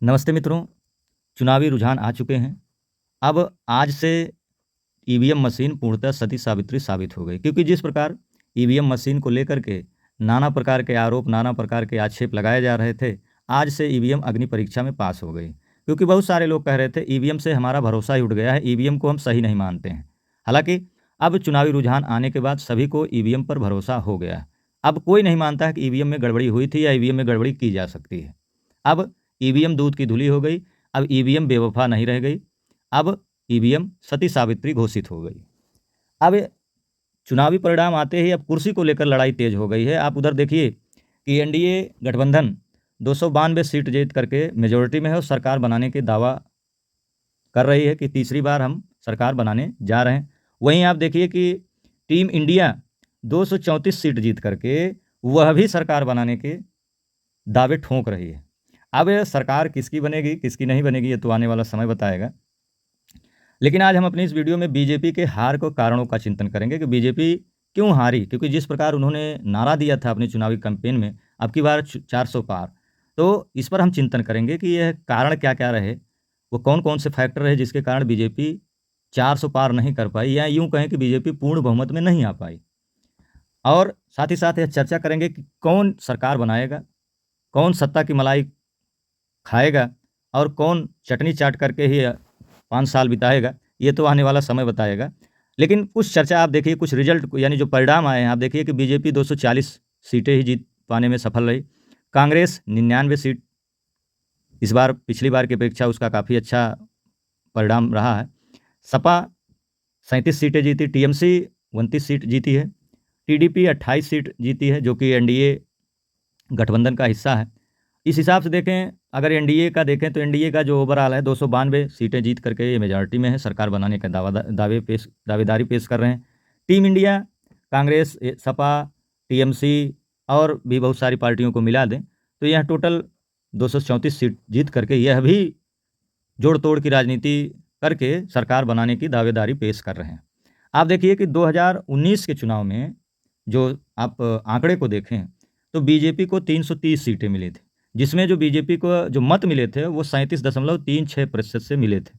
नमस्ते मित्रों, चुनावी रुझान आ चुके हैं। अब आज से ईवीएम मशीन पूर्णतः सती सावित्री साबित हो गई क्योंकि जिस प्रकार ईवीएम मशीन को लेकर के नाना प्रकार के आरोप, नाना प्रकार के आक्षेप लगाए जा रहे थे, आज से ईवीएम अग्नि परीक्षा में पास हो गई। क्योंकि बहुत सारे लोग कह रहे थे ईवीएम से हमारा भरोसा ही उठ गया है, ईवीएम को हम सही नहीं मानते हैं। हालाँकि अब चुनावी रुझान आने के बाद सभी को ईवीएम पर भरोसा हो गया है। अब कोई नहीं मानता है कि ईवीएम में गड़बड़ी हुई थी या ईवीएम में गड़बड़ी की जा सकती है। अब ईवीएम दूध की धुली हो गई, अब ईवीएम बेवफ़ा नहीं रह गई, अब ईवीएम सती सावित्री घोषित हो गई। अब चुनावी परिणाम आते ही अब कुर्सी को लेकर लड़ाई तेज हो गई है। आप उधर देखिए कि एनडीए गठबंधन 292 सीट जीत करके मेजॉरिटी में है और सरकार बनाने के दावा कर रही है कि तीसरी बार हम सरकार बनाने जा रहे हैं। वहीं आप देखिए कि टीम इंडिया 234 सीट जीत करके वह भी सरकार बनाने के दावे ठोंक रही है। अब ये सरकार किसकी बनेगी, किसकी नहीं बनेगी, ये तो आने वाला समय बताएगा। लेकिन आज हम अपनी इस वीडियो में बीजेपी के हार को कारणों का चिंतन करेंगे कि बीजेपी क्यों हारी, क्योंकि जिस प्रकार उन्होंने नारा दिया था अपने चुनावी कैंपेन में, अब की बार 400 पार, तो इस पर हम चिंतन करेंगे कि यह कारण क्या-क्या रहे, वो कौन-कौन से फैक्टर रहे जिसके कारण बीजेपी 400 पार नहीं कर पाई या यूँ कहें कि बीजेपी पूर्ण बहुमत में नहीं आ पाई। और साथ ही साथ यह चर्चा करेंगे कि कौन सरकार बनाएगा, कौन सत्ता की मलाई खाएगा और कौन चटनी चाट करके ही 5 साल बिताएगा, ये तो आने वाला समय बताएगा। लेकिन कुछ चर्चा आप देखिए, कुछ रिज़ल्ट यानी जो परिणाम आए हैं, आप देखिए कि बीजेपी 240 सीटें ही जीत पाने में सफल रही। कांग्रेस 99 सीट इस बार पिछली बार की अपेक्षा उसका काफ़ी अच्छा परिणाम रहा है। सपा 37 सीटें जीती, टीएमसी 29 सीट जीती है, टीडीपी 28 सीट जीती है जो कि एनडीए गठबंधन का हिस्सा है। इस हिसाब से देखें, अगर एनडीए का देखें तो एनडीए का जो ओवरऑल है 292 सीटें जीत करके ये मेजॉरिटी में है, सरकार बनाने का दावेदारी पेश कर रहे हैं। Team India, Congress, Sapa, TMC और भी बहुत सारी पार्टियों को मिला दें तो यह टोटल 234 सीट जीत करके यह भी जोड़-तोड़ की राजनीति करके सरकार बनाने की दावेदारी पेश कर रहे हैं। आप देखिए कि 2019 के चुनाव में जो आप आंकड़े को देखें तो बीजेपी को 330 सीटें मिली थी, जिसमें जो बीजेपी को जो मत मिले थे वो 37.36% से मिले थे।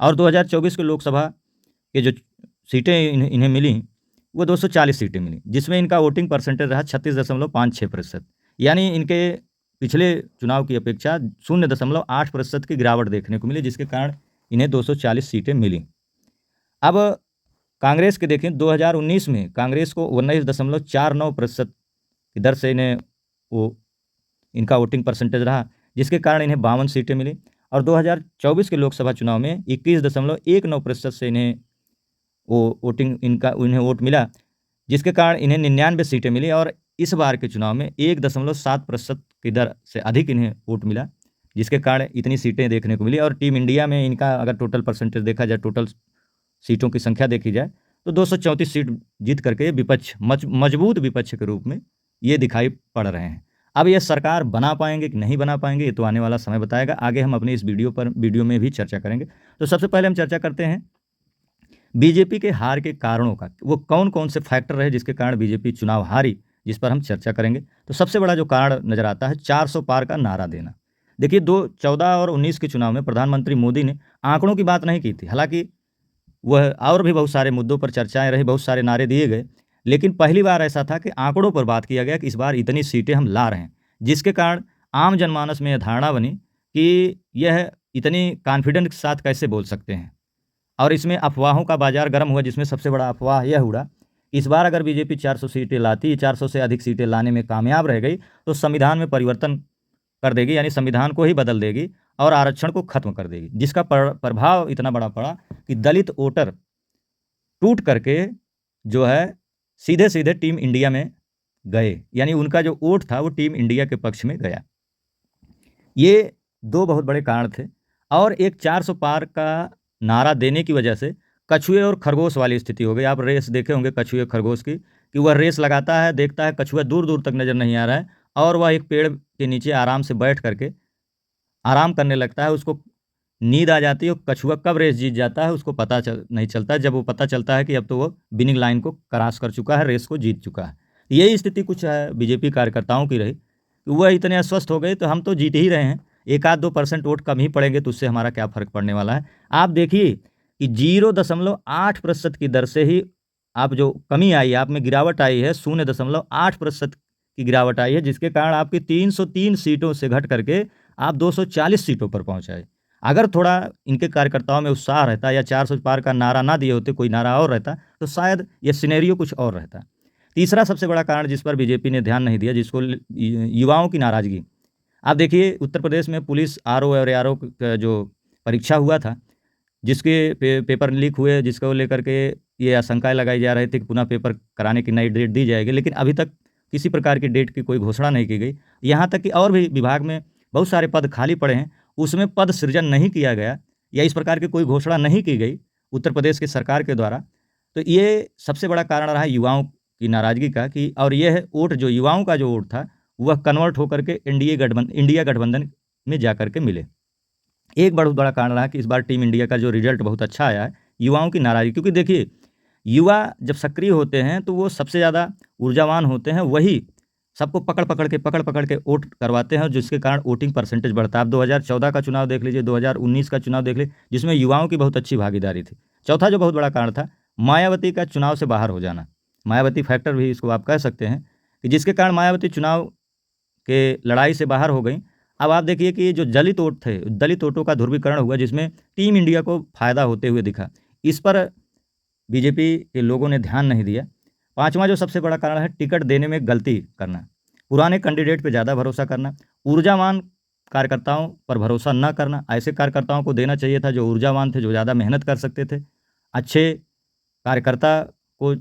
और 2024 के लोकसभा के जो सीटें इन्हें मिली वो 240 सीटें मिली, जिसमें इनका वोटिंग परसेंटेज रहा 36.56%। यानी इनके पिछले चुनाव की अपेक्षा 0.8% की गिरावट देखने को मिली, जिसके कारण इन्हें 240 सीटें मिली। अब कांग्रेस के देखें 2019 में कांग्रेस को 19.49% की दर से इन्हें वो इनका वोटिंग परसेंटेज रहा, जिसके कारण इन्हें 52 सीटें मिली। और 2024 के लोकसभा चुनाव में 21.19% से इन्हें इन्हें वोट मिला, जिसके कारण इन्हें 99 सीटें मिली। और इस बार के चुनाव में 1.7% की दर से अधिक इन्हें वोट मिला, जिसके कारण इतनी सीटें देखने को मिली। और टीम इंडिया में इनका अगर टोटल परसेंटेज देखा जाए, टोटल सीटों की संख्या देखी जाए तो 234 सीट जीत करके विपक्ष मजबूत विपक्ष के रूप में ये दिखाई पड़ रहे हैं। अब ये सरकार बना पाएंगे कि नहीं बना पाएंगे, ये तो आने वाला समय बताएगा। आगे हम अपने इस वीडियो में भी चर्चा करेंगे। तो सबसे पहले हम चर्चा करते हैं बीजेपी के हार के कारणों का, वो कौन-कौन से फैक्टर रहे जिसके कारण बीजेपी चुनाव हारी, जिस पर हम चर्चा करेंगे। तो सबसे बड़ा जो कारण नज़र आता है 400 पार का नारा देना। देखिए 14 और 19 के चुनाव में प्रधानमंत्री मोदी ने आंकड़ों की बात नहीं की थी, हालाँकि वह और भी बहुत सारे मुद्दों पर चर्चाएँ रही, बहुत सारे नारे दिए गए, लेकिन पहली बार ऐसा था कि आंकड़ों पर बात किया गया कि इस बार इतनी सीटें हम ला रहे हैं, जिसके कारण आम जनमानस में यह धारणा बनी कि यह इतनी कॉन्फिडेंस के साथ कैसे बोल सकते हैं। और इसमें अफ़वाहों का बाज़ार गर्म हुआ, जिसमें सबसे बड़ा अफ़वाह यह उड़ा, इस बार अगर बीजेपी 400 सीटें लाती, 400 से अधिक सीटें लाने में कामयाब रह गई, तो संविधान में परिवर्तन कर देगी, यानी संविधान को ही बदल देगी और आरक्षण को खत्म कर देगी, जिसका प्रभाव इतना बड़ा पड़ा कि दलित वोटर टूट करके जो है सीधे-सीधे टीम इंडिया में गए, यानी उनका जो वोट था वो टीम इंडिया के पक्ष में गया। ये 2 बहुत बड़े कारण थे। और एक 400 पार का नारा देने की वजह से कछुए और खरगोश वाली स्थिति हो गई। आप रेस देखे होंगे कछुए खरगोश की, कि वह रेस लगाता है, देखता है कछुआ दूर-दूर तक नज़र नहीं आ रहा है और वह एक पेड़ के नीचे आराम से बैठ करके आराम करने लगता है। उसको नींद आ जाती है और कछुआ कब रेस जीत जाता है उसको पता नहीं चलता। जब वो पता चलता है कि अब तो वो विनिंग लाइन को क्रॉस कर चुका है, रेस को जीत चुका है। यही स्थिति कुछ बीजेपी कार्यकर्ताओं की रही। वह इतने अस्वस्थ हो गए तो हम तो जीत ही रहे हैं, एक आध 2% वोट कम ही पड़ेंगे तो उससे हमारा क्या फ़र्क पड़ने वाला है। आप देखिए कि 0.8% की दर से ही आप जो कमी आई है, आप में गिरावट आई है, 0.8% की गिरावट आई है, जिसके कारण आपकी 303 सीटों से घट करके आप 240 सीटों पर पहुँच आए। अगर थोड़ा इनके कार्यकर्ताओं में उत्साह रहता या 400 पार का नारा ना दिए होते, कोई नारा और रहता, तो शायद ये सिनेरियो कुछ और रहता। तीसरा सबसे बड़ा कारण जिस पर बीजेपी ने ध्यान नहीं दिया, जिसको युवाओं की नाराज़गी। आप देखिए उत्तर प्रदेश में पुलिस आरओ और एआरओ का जो परीक्षा हुआ था, जिसके पेपर लीक हुए, जिसको लेकर के ये आशंकाएँ लगाई जा रही थी कि पुनः पेपर कराने की नई डेट दी जाएगी, लेकिन अभी तक किसी प्रकार की डेट की कोई घोषणा नहीं की गई। यहाँ तक कि और भी विभाग में बहुत सारे पद खाली पड़े हैं, उसमें पद सृजन नहीं किया गया या इस प्रकार की कोई घोषणा नहीं की गई उत्तर प्रदेश की सरकार के द्वारा। तो ये सबसे बड़ा कारण रहा युवाओं की नाराज़गी का कि और ये है वोट जो युवाओं का जो वोट था, वह कन्वर्ट होकर के इंडिया गठबंधन में जाकर के मिले। एक बहुत बड़ा कारण रहा कि इस बार टीम इंडिया का जो रिजल्ट बहुत अच्छा आया है, युवाओं की नाराज़गी, क्योंकि देखिए युवा जब सक्रिय होते हैं तो वो सबसे ज़्यादा ऊर्जावान होते हैं, वही सबको पकड़-पकड़ के वोट करवाते हैं, जिसके कारण वोटिंग परसेंटेज बढ़ता है। आप 2014 का चुनाव देख लीजिए, 2019 का चुनाव देख लीजिए, जिसमें युवाओं की बहुत अच्छी भागीदारी थी। चौथा जो बहुत बड़ा कारण था, मायावती का चुनाव से बाहर हो जाना। मायावती फैक्टर भी इसको आप कह सकते हैं कि जिसके कारण मायावती चुनाव के लड़ाई से बाहर हो गई। अब आप देखिए कि जो दलित वोट थे, दलित वोटों का ध्रुवीकरण हुआ, जिसमें टीम इंडिया को फ़ायदा होते हुए दिखा। इस पर बीजेपी के लोगों ने ध्यान नहीं दिया। पाँचवां जो सबसे बड़ा कारण है, टिकट देने में गलती करना, पुराने कैंडिडेट पे ज़्यादा भरोसा करना, ऊर्जावान कार्यकर्ताओं पर भरोसा न करना। ऐसे कार्यकर्ताओं को देना चाहिए था जो ऊर्जावान थे, जो ज़्यादा मेहनत कर सकते थे। अच्छे कार्यकर्ता को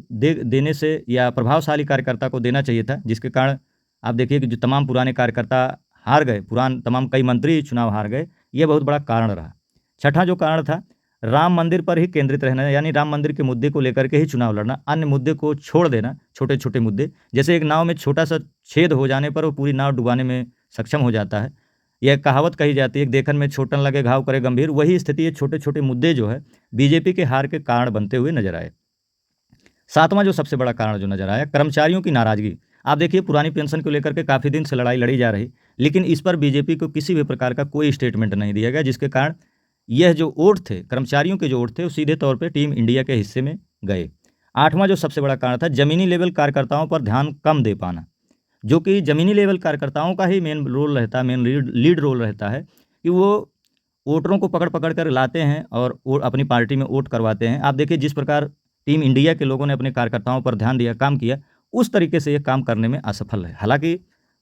देने से या प्रभावशाली कार्यकर्ता को देना चाहिए था, जिसके कारण आप देखिए कि जो तमाम पुराने कार्यकर्ता हार गए, तमाम कई मंत्री चुनाव हार गए, ये बहुत बड़ा कारण रहा। छठा जो कारण था, राम मंदिर पर ही केंद्रित रहना, यानी राम मंदिर के मुद्दे को लेकर के ही चुनाव लड़ना, अन्य मुद्दे को छोड़ देना, छोटे-छोटे मुद्दे। जैसे एक नाव में छोटा-सा छेद हो जाने पर वो पूरी नाव डुबाने में सक्षम हो जाता है। यह कहावत कही जाती है कि देखन में छोटन लगे घाव करे गंभीर, वही स्थिति ये छोटे-छोटे मुद्दे जो है बीजेपी के हार के कारण बनते हुए नज़र आए। सातवां जो सबसे बड़ा कारण जो नज़र आया, कर्मचारियों की नाराज़गी। आप देखिए पुरानी पेंशन को लेकर के काफ़ी दिन से लड़ाई लड़ी जा रही, लेकिन इस पर बीजेपी को किसी भी प्रकार का कोई स्टेटमेंट नहीं दिया गया, जिसके कारण यह जो वोट थे, कर्मचारियों के जो वोट थे, वो सीधे तौर पे टीम इंडिया के हिस्से में गए। आठवां जो सबसे बड़ा कारण था, ज़मीनी लेवल कार्यकर्ताओं पर ध्यान कम दे पाना, जो कि ज़मीनी लेवल कार्यकर्ताओं का ही मेन रोल रहता है, मेन लीड रोल रहता है कि वो वोटरों को पकड़ कर लाते हैं और वो अपनी पार्टी में वोट करवाते हैं। आप देखिए जिस प्रकार टीम इंडिया के लोगों ने अपने कार्यकर्ताओं पर ध्यान दिया, काम किया, उस तरीके से ये काम करने में असफल है। हालाँकि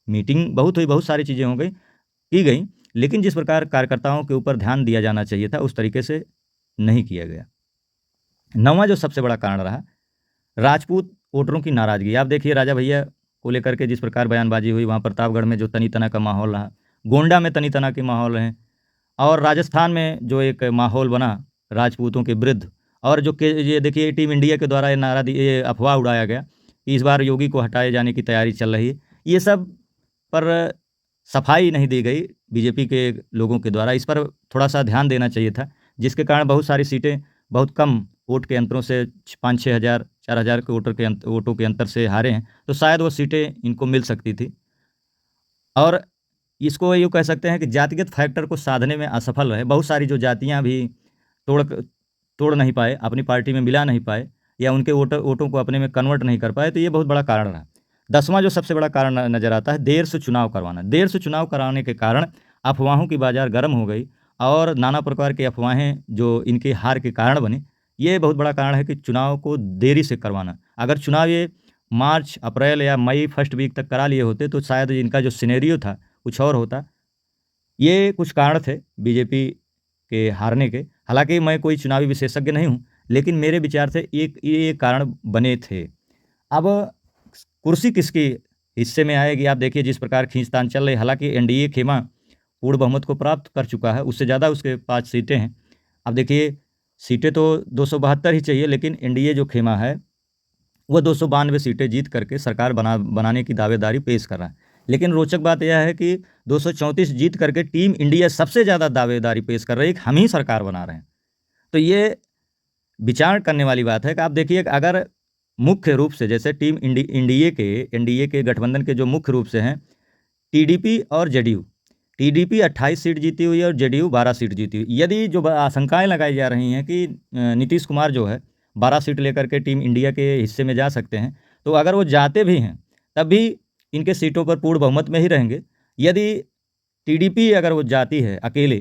मीटिंग बहुत हुई, बहुत सारी चीज़ें की गई, लेकिन जिस प्रकार कार्यकर्ताओं के ऊपर ध्यान दिया जाना चाहिए था, उस तरीके से नहीं किया गया। नौवां जो सबसे बड़ा कारण रहा, राजपूत वोटरों की नाराज़गी। आप देखिए राजा भैया को लेकर के जिस प्रकार बयानबाजी हुई, वहाँ प्रतापगढ़ में जो तनी-तना का माहौल रहा, गोंडा में तनी-तना के माहौल रहे और राजस्थान में जो एक माहौल बना राजपूतों के विरुद्ध, और जो कि ये देखिए टीम इंडिया के द्वारा ये अफ़वाह उड़ाया गया कि इस बार योगी को हटाए जाने की तैयारी चल रही है। ये सब पर सफाई नहीं दी गई बीजेपी के लोगों के द्वारा। इस पर थोड़ा-सा ध्यान देना चाहिए था, जिसके कारण बहुत सारी सीटें बहुत कम वोट के अंतरों से 5-6 हज़ार, 4 हज़ार के वोटों के अंतर से हारे हैं, तो शायद वो सीटें इनको मिल सकती थी। और इसको यूँ कह सकते हैं कि जातिगत फैक्टर को साधने में असफल रहे। बहुत सारी जो जातियाँ भी तोड़ तोड़ नहीं पाए, अपनी पार्टी में मिला नहीं पाए या उनके वोटों को अपने में कन्वर्ट नहीं कर पाए, तो ये बहुत बड़ा कारण रहा। 10वां जो सबसे बड़ा कारण नज़र आता है, देर से चुनाव करवाना। देर से चुनाव कराने के कारण अफ़वाहों की बाज़ार गर्म हो गई और नाना प्रकार की अफ़वाहें जो इनकी हार के कारण बनी, ये बहुत बड़ा कारण है कि चुनाव को देरी से करवाना। अगर चुनाव ये मार्च, अप्रैल या मई फर्स्ट वीक तक करा लिए होते, तो शायद इनका जो सिनेरियो था, कुछ और होता। ये कुछ कारण थे बीजेपी के हारने के। हालाँकि मैं कोई चुनावी विशेषज्ञ नहीं हूँ, लेकिन मेरे विचार से ये कारण बने थे। अब कुर्सी किसके हिस्से में आएगी, आप देखिए जिस प्रकार खींचतान चल रही है। हालाँकि एनडीए खेमा पूर्ण बहुमत को प्राप्त कर चुका है, उससे ज़्यादा उसके 5 सीटें हैं। अब देखिए सीटें तो 272 ही चाहिए, लेकिन एनडीए जो खेमा है, वो 292 सीटें जीत करके सरकार बनाने की दावेदारी पेश कर रहा है। लेकिन रोचक बात यह है कि 234 जीत करके टीम इंडिया सबसे ज़्यादा दावेदारी पेश कर रही है कि हम ही सरकार बना रहे हैं। तो ये विचार करने वाली बात है कि आप देखिए अगर मुख्य रूप से जैसे टीम एनडीए के गठबंधन के जो मुख्य रूप से हैं टीडीपी और जेडीयू। टीडीपी 28 सीट जीती हुई है और जेडीयू 12 सीट जीती हुई। यदि जो आशंकाएं लगाई जा रही हैं कि नीतीश कुमार जो है 12 सीट लेकर के टीम इंडिया के हिस्से में जा सकते हैं, तो अगर वो जाते भी हैं तब भी इनके सीटों पर पूर्ण बहुमत में ही रहेंगे। यदि टीडीपी अगर वो जाती है अकेले,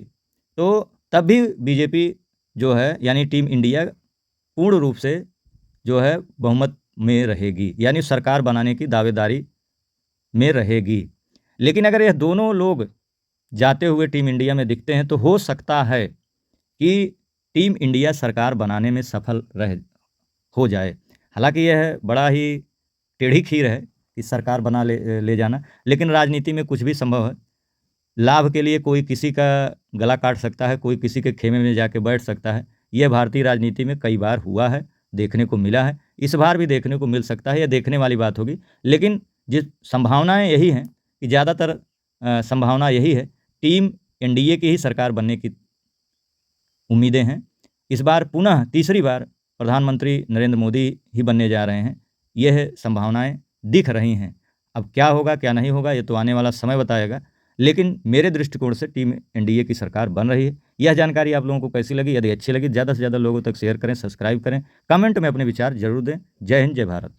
तो तब भी बीजेपी जो है यानी टीम इंडिया पूर्ण रूप से जो है बहुमत में रहेगी, यानी सरकार बनाने की दावेदारी में रहेगी। लेकिन अगर ये दोनों लोग जाते हुए टीम इंडिया में दिखते हैं तो हो सकता है कि टीम इंडिया सरकार बनाने में सफल हो जाए। हालांकि यह बड़ा ही टेढ़ी खीर है कि सरकार बना ले जाना, लेकिन राजनीति में कुछ भी संभव है। लाभ के लिए कोई किसी का गला काट सकता है, कोई किसी के खेमे में जाके बैठ सकता है। यह भारतीय राजनीति में कई बार हुआ है, देखने को मिला है, इस बार भी देखने को मिल सकता है। यह देखने वाली बात होगी। लेकिन जिस संभावनाएं यही हैं कि ज़्यादातर संभावना यही है, टीम एनडीए की ही सरकार बनने की उम्मीदें हैं। इस बार पुनः तीसरी बार प्रधानमंत्री नरेंद्र मोदी ही बनने जा रहे हैं, यह संभावनाएं दिख रही हैं। अब क्या होगा क्या नहीं होगा ये तो आने वाला समय बताएगा, लेकिन मेरे दृष्टिकोण से टीम एनडीए की सरकार बन रही है। यह जानकारी आप लोगों को कैसी लगी? यदि अच्छी लगी ज़्यादा से ज़्यादा लोगों तक शेयर करें, सब्सक्राइब करें, कमेंट में अपने विचार जरूर दें। जय हिंद, जय भारत।